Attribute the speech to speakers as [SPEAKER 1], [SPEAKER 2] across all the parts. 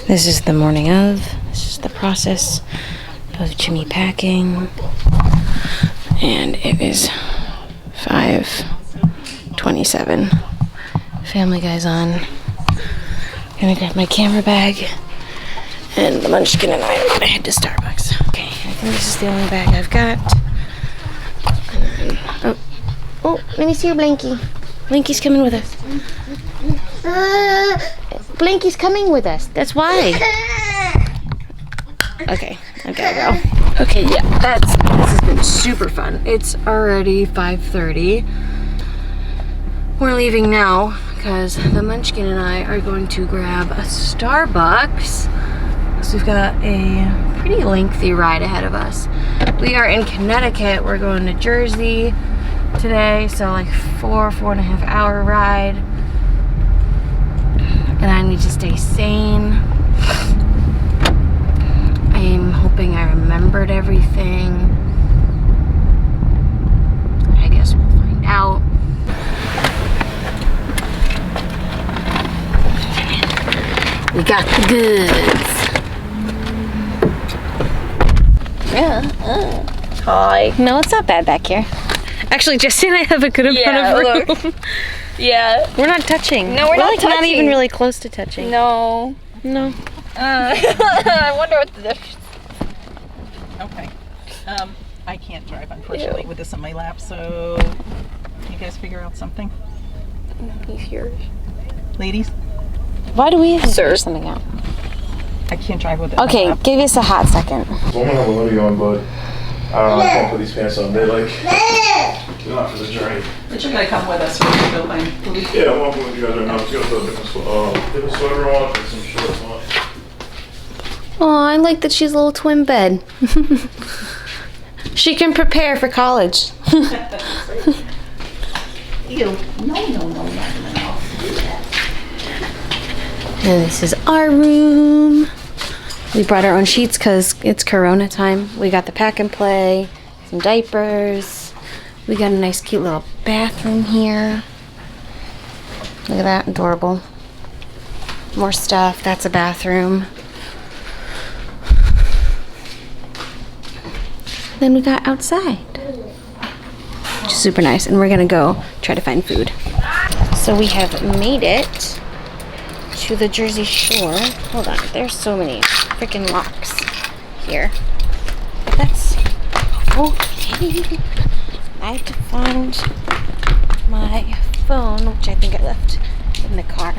[SPEAKER 1] This is the morning of. This is the process of Jimmy packing. And it is 5:27. Family Guy's on. Gonna grab my camera bag. And the Munchkin and I are gonna head to Starbucks. Okay, I think this is the only bag I've got. And then, oh, let me see your Blanky. Blanky's coming with us. Blanky's coming with us. That's why. Okay, I gotta go. Okay, yeah, this has been super fun. It's already 5:30. We're leaving now because the Munchkin and I are going to grab a Starbucks. So we've got a pretty lengthy ride ahead of us. We are in Connecticut. We're going to Jersey today, so like 4.5 hour ride. And I need to stay sane. I'm hoping I remembered everything. I guess we'll find out. We got the goods. Yeah. Hi. No, it's not bad back here. Actually, Jesse and I have a good amount of room. Look. Yeah. We're not touching. No, we're not touching. Not even really close to touching. No. No. I wonder what the difference.
[SPEAKER 2] Okay. I can't drive, unfortunately, with this on my lap, so can you guys figure out something?
[SPEAKER 1] He's here.
[SPEAKER 2] Ladies?
[SPEAKER 1] Why do we have to figure something out?
[SPEAKER 2] I can't drive with it.
[SPEAKER 1] Okay, give us a hot second.
[SPEAKER 3] So I'm gonna have a hoodie on, but I don't know, I can't put these pants on. They're like, not for the journey.
[SPEAKER 2] But you're gonna come with us for the building.
[SPEAKER 3] Yeah, I'm walking with you guys right now. I'm just gonna put a different sweater on and some shorts on.
[SPEAKER 1] Oh, I like that she's a little twin bed. She can prepare for college.
[SPEAKER 2] Ew. No.
[SPEAKER 1] And this is our room. We brought our own sheets because it's Corona time. We got the pack and play, some diapers. We got a nice cute little bathroom here. Look at that, adorable. More stuff, that's a bathroom. Then we got outside, which is super nice. And we're gonna go try to find food. So we have made it to the Jersey Shore. Hold on, there's so many freaking locks here. But that's okay. I have to find my phone, which I think I left in the car.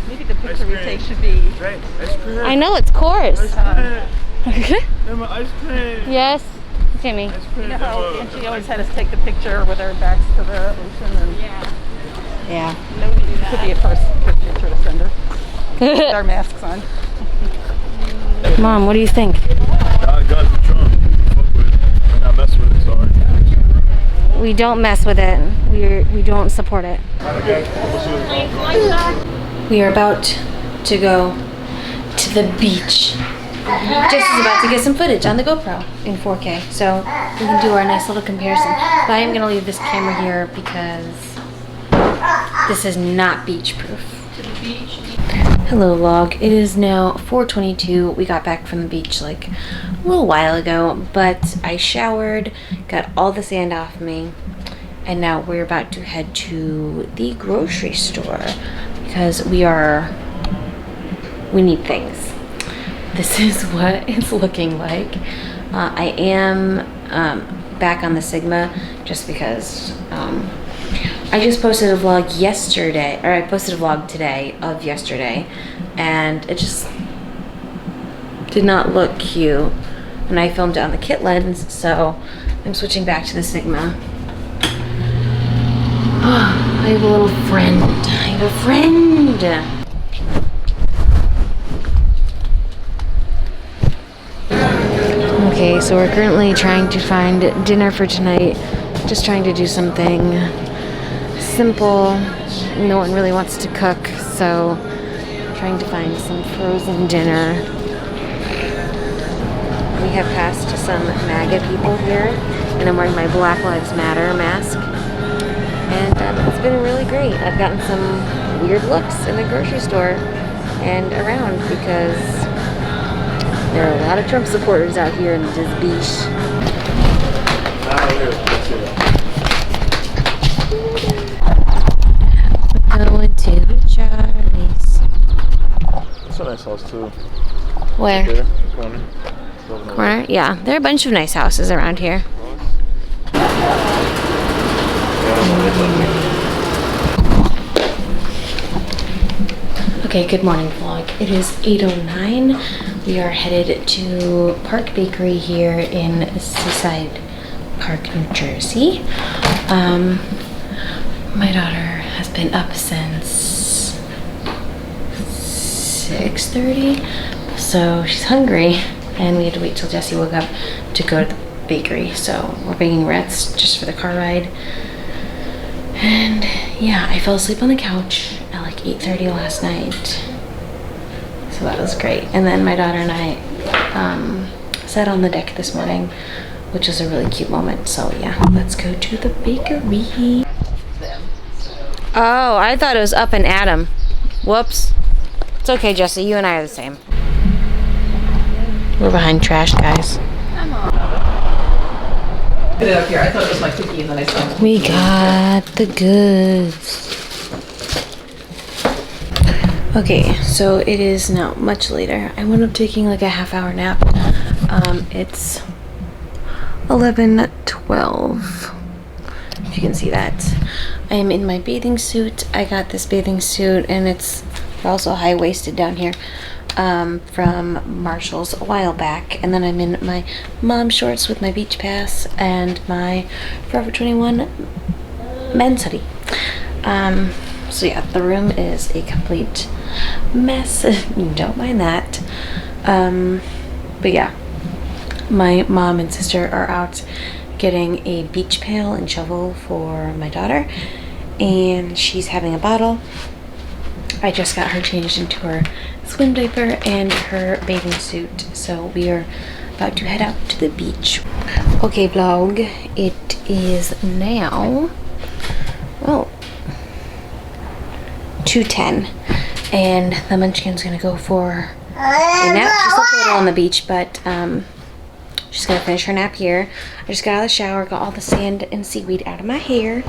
[SPEAKER 2] Maybe the picture we take should be...
[SPEAKER 3] Right, ice cream.
[SPEAKER 1] I know, it's course.
[SPEAKER 3] Ice cream.
[SPEAKER 1] Okay.
[SPEAKER 3] Ice cream.
[SPEAKER 1] Yes. Okay, me.
[SPEAKER 3] Ice cream.
[SPEAKER 2] You know how Angie always had us take the picture with our backs to the ocean? And yeah. It could be a first picture to send her. With our masks on.
[SPEAKER 1] Mom, what do you think?
[SPEAKER 3] Guys, we're trying to fuck with it. I'm not messing with it, sorry.
[SPEAKER 1] We don't mess with it. We don't support it. We are about to go to the beach. Jess is about to get some footage on the GoPro in 4K, so we can do our nice little comparison. But I am going to leave this camera here because this is not beach proof. Hello vlog, it is now 4:22. We got back from the beach like a little while ago, but I showered, got all the sand off me, and now we're about to head to the grocery store because we need things. This is what it's looking like. I am back on the Sigma just because I just posted a vlog yesterday, or I posted a vlog today of yesterday, and it just did not look cute. And I filmed it on the kit lens, so I'm switching back to the Sigma. I have a little friend. I have a friend. Okay, so we're currently trying to find dinner for tonight. Just trying to do something simple. No one really wants to cook, so trying to find some frozen dinner. We have passed some MAGA people here, and I'm wearing my Black Lives Matter mask. And it's been really great. I've gotten some weird looks in the grocery store and around because there are a lot of Trump supporters out here in this beach. We're going to Charlie's.
[SPEAKER 3] It's a nice house too.
[SPEAKER 1] Where?
[SPEAKER 3] Right there, corner.
[SPEAKER 1] Corner? Yeah, there are a bunch of nice houses around here. Okay, good morning vlog. It is 8:09. We are headed to Park Bakery here in Seaside Park, New Jersey. My daughter has been up since 6:30, so she's hungry, and we had to wait till Jesse woke up to go to the bakery. So we're bringing Ritz just for the car ride. And yeah, I fell asleep on the couch at like 8:30 last night. So that was great. And then my daughter and I sat on the deck this morning, which was a really cute moment. So yeah, let's go to the bakery. Oh, I thought it was Up and Adam. Whoops. It's okay, Jesse. You and I are the same. We're behind trash, guys.
[SPEAKER 2] Put it up here. I thought it was my cookie, and then I saw it.
[SPEAKER 1] We got the goods. Okay, so it is now much later. I wound up taking like a half-hour nap. It's 11:12. If you can see that. I am in my bathing suit. I got this bathing suit, and it's also high-waisted down here. From Marshall's a while back, and then I'm in my mom shorts with my beach pass and my Forever 21 men's hoodie. So yeah, the room is a complete mess. Don't mind that. But yeah, my mom and sister are out getting a beach pail and shovel for my daughter, and she's having a bottle. I just got her changed into her swim diaper and her bathing suit, so we are about to head out to the beach. Okay, vlog, it is now, well, 2:10, and the munchkin's gonna go for a nap. She slept a little on the beach, but she's gonna finish her nap here. I just got out of the shower, got all the sand and seaweed out of my hair.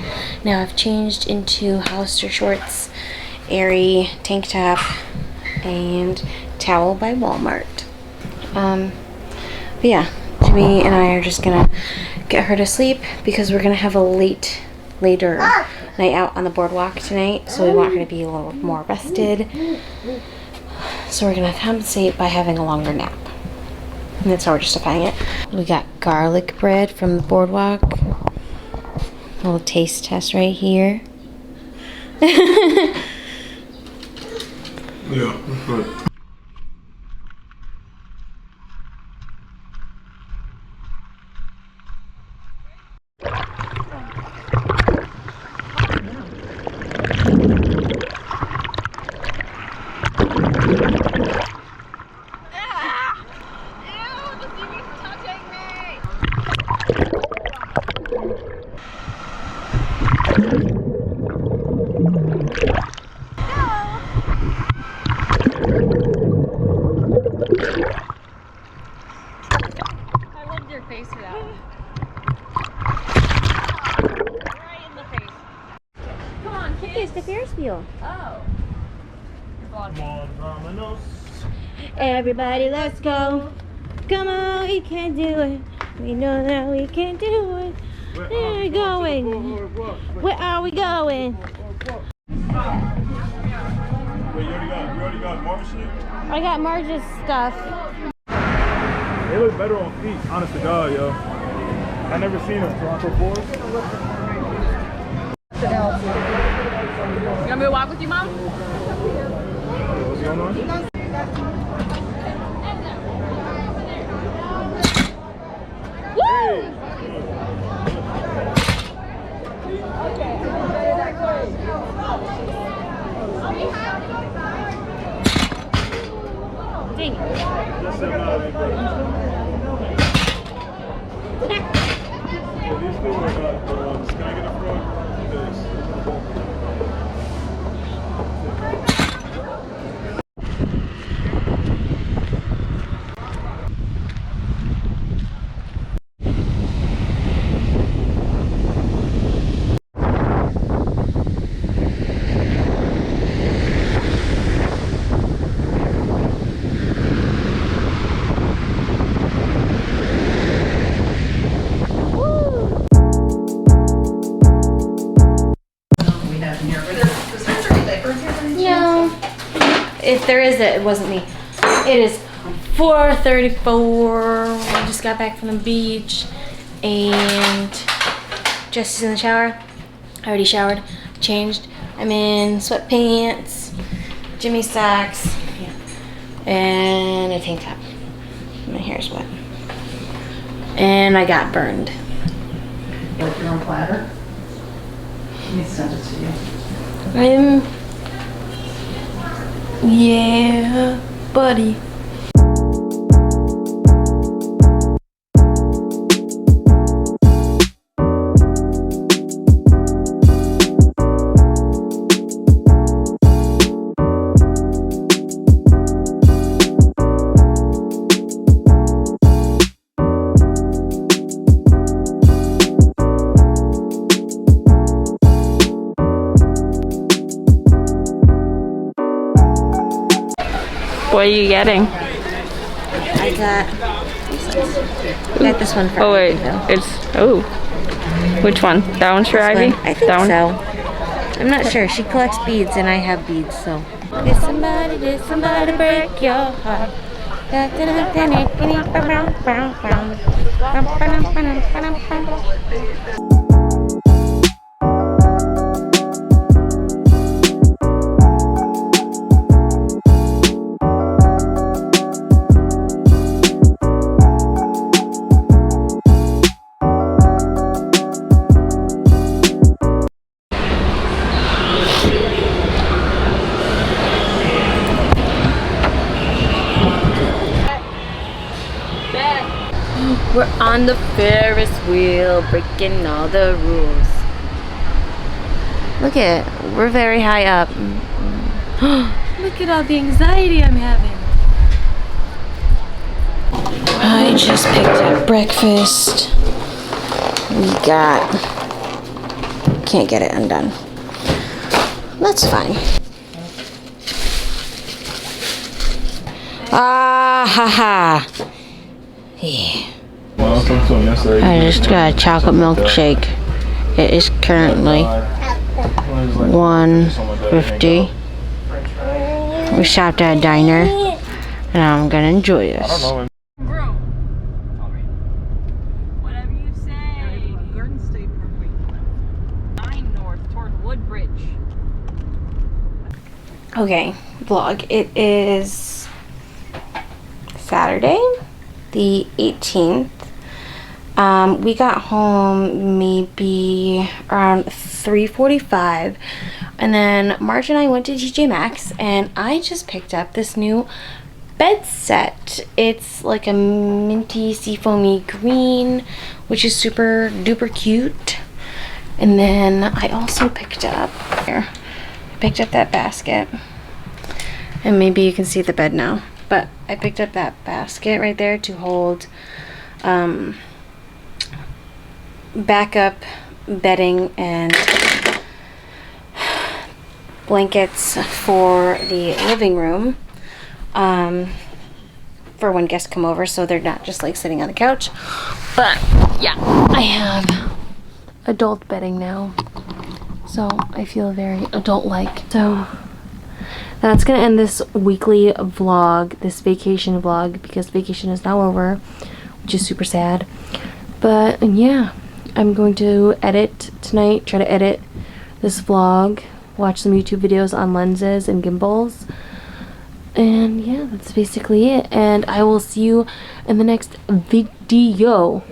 [SPEAKER 1] Now I've changed into Hollister shorts, airy tank top, and towel by Walmart. But yeah, Jimmy and I are just gonna get her to sleep because we're gonna have a later night out on the boardwalk tonight, so we want her to be a little more rested. So we're gonna compensate by having a longer nap. And that's how we're justifying it. We got garlic bread from the boardwalk. A little taste test right here.
[SPEAKER 3] Yeah, good.
[SPEAKER 1] It's the Ferris wheel.
[SPEAKER 2] Oh.
[SPEAKER 1] Everybody, let's go. Come on, we can do it. We know that we can do it. Where are we going? Where are we going?
[SPEAKER 3] Wait, you already got Marv's shit?
[SPEAKER 1] I got Marge's stuff.
[SPEAKER 3] They look better on feet, honest to God, yo. I never seen a Bronco Force.
[SPEAKER 2] You want me to walk with you, Mom?
[SPEAKER 3] What's going on? Hey.
[SPEAKER 1] Dang it. No. If there is, it wasn't me. It is 4:34. We just got back from the beach and Jesse's in the shower. I already showered, changed. I'm in sweatpants, Jimmy socks, and a tank top. My hair's wet. And I got burned.
[SPEAKER 2] With your own platter? Let me send it to you.
[SPEAKER 1] Yeah, buddy.
[SPEAKER 4] What are you getting?
[SPEAKER 1] I got this one for
[SPEAKER 4] Oh wait,
[SPEAKER 1] Ivy, though.
[SPEAKER 4] it's which one? That one's for
[SPEAKER 1] This
[SPEAKER 4] Ivy?
[SPEAKER 1] one? I think
[SPEAKER 4] that one?
[SPEAKER 1] so. I'm not sure. She collects beads and I have beads, so. Did somebody break your heart? We're on the Ferris wheel, breaking all the rules. Look at it. We're very high up. Look at all the anxiety I'm having. I just picked up breakfast. We got... Can't get it undone. That's fine. Ah ha ha. Yeah. I just got a chocolate milkshake. It is currently 1:50. We stopped at a diner, and I'm gonna enjoy this.
[SPEAKER 4] Bro. Whatever you say.
[SPEAKER 2] Garden State Parkway.
[SPEAKER 4] 9 north toward Woodbridge.
[SPEAKER 1] Okay, vlog. It is Saturday, the 18th. We got home maybe around 3:45, and then Marge and I went to TJ Maxx, and I just picked up this new bed set. It's like a minty seafoamy green, which is super duper cute. And then I also picked up that basket, and maybe you can see the bed now, but I picked up that basket right there to hold backup bedding and blankets for the living room, for when guests come over, so they're not just like sitting on the couch. But yeah, I have adult bedding now, so I feel very adult-like. So that's gonna end this weekly vlog, this vacation vlog, because vacation is now over, which is super sad. But yeah, I'm going to edit tonight, try to edit this vlog, watch some YouTube videos on lenses and gimbals, and yeah, that's basically it. And I will see you in the next video.